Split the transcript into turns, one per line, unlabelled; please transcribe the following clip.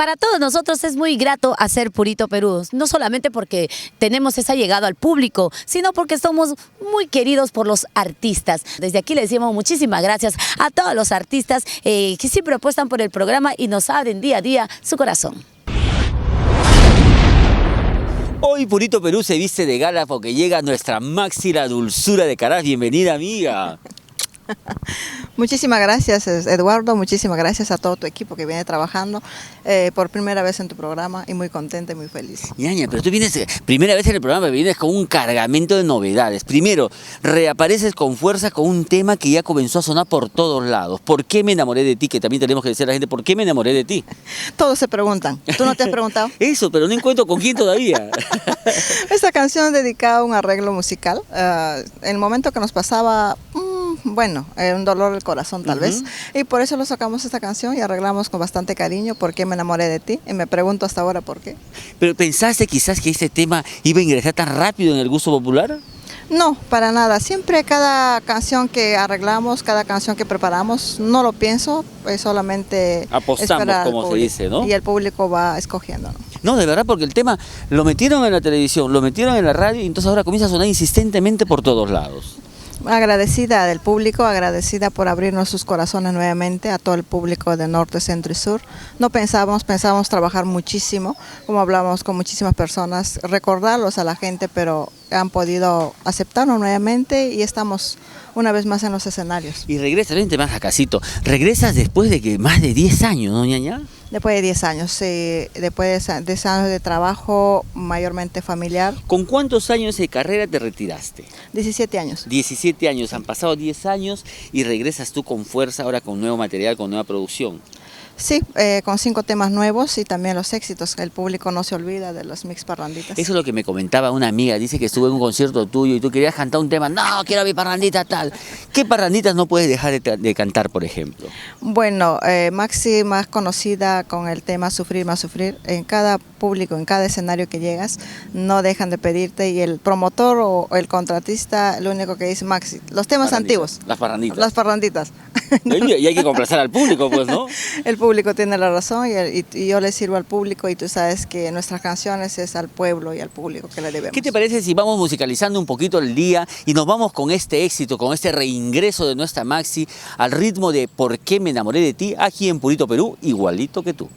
Para todos nosotros es muy grato hacer Purito Perú, no solamente porque tenemos esa llegada al público, sino porque somos muy queridos por los artistas. Desde aquí les decimos muchísimas gracias a todos los artistas que siempre apuestan por el programa y nos abren día a día su corazón.
Hoy Purito Perú se viste de gala porque llega nuestra Maxi, la dulzura de Caraz. Bienvenida, amiga.
Muchísimas gracias, Eduardo, muchísimas gracias a todo tu equipo que viene trabajando por primera vez en tu programa y muy contenta y muy feliz.
Ñaña, pero tú vienes primera vez en el programa, vienes con un cargamento de novedades. Primero, reapareces con fuerza con un tema que ya comenzó a sonar por todos lados. ¿Por qué me enamoré de ti? Que también tenemos que decir a la gente, ¿por qué me enamoré de ti?
Todos se preguntan, ¿tú no te has preguntado?
Eso, pero no encuentro con quién todavía.
Esta canción dedicada a un arreglo musical, en el momento que nos pasaba... Bueno, un dolor del corazón tal vez, y por eso lo sacamos esta canción y arreglamos con bastante cariño, ¿por qué me enamoré de ti? Y me pregunto hasta ahora por qué.
¿Pero pensaste quizás que este tema iba a ingresar tan rápido en el gusto popular?
No, para nada, siempre cada canción que arreglamos, cada canción que preparamos, no lo pienso, es solamente
apostamos, como se dice, ¿no?
Y el público va escogiendo, ¿no?
No, de verdad, porque el tema lo metieron en la televisión, lo metieron en la radio y entonces ahora comienza a sonar insistentemente por todos lados.
Agradecida del público, agradecida por abrirnos sus corazones nuevamente a todo el público de norte, centro y sur. No pensábamos trabajar muchísimo, como hablamos con muchísimas personas, recordarlos a la gente, pero han podido aceptarnos nuevamente y estamos una vez más en los escenarios.
Y regresas, vente más a casito, regresas después de que más de 10 años, ¿no, Ñaña?
Después de 10 años, sí, después de 10 años de trabajo mayormente familiar.
¿Con cuántos años de carrera te retiraste?
17 años.
17 años, han pasado 10 años y regresas tú con fuerza ahora con nuevo material, con nueva producción.
Sí, con 5 temas nuevos y también los éxitos. El público no se olvida de los mix parranditas.
Eso es lo que me comentaba una amiga. Dice que estuvo en un concierto tuyo y tú querías cantar un tema. No, quiero mi parrandita tal. ¿Qué parranditas no puedes dejar de cantar, por ejemplo?
Bueno, Maxi más conocida con el tema Sufrir más sufrir. En cada público, en cada escenario que llegas, no dejan de pedirte y el promotor o el contratista lo único que dice Maxi, los temas antiguos.
Las parranditas.
Las parranditas.
Y hay que complacer al público, pues, ¿no?
El público tiene la razón y yo le sirvo al público y tú sabes que nuestras canciones es al pueblo y al público que le debemos.
¿Qué te parece si vamos musicalizando un poquito el día y nos vamos con este éxito, con este reingreso de nuestra Maxi al ritmo de ¿Por qué me enamoré de ti? Aquí en Purito Perú, igualito que tú.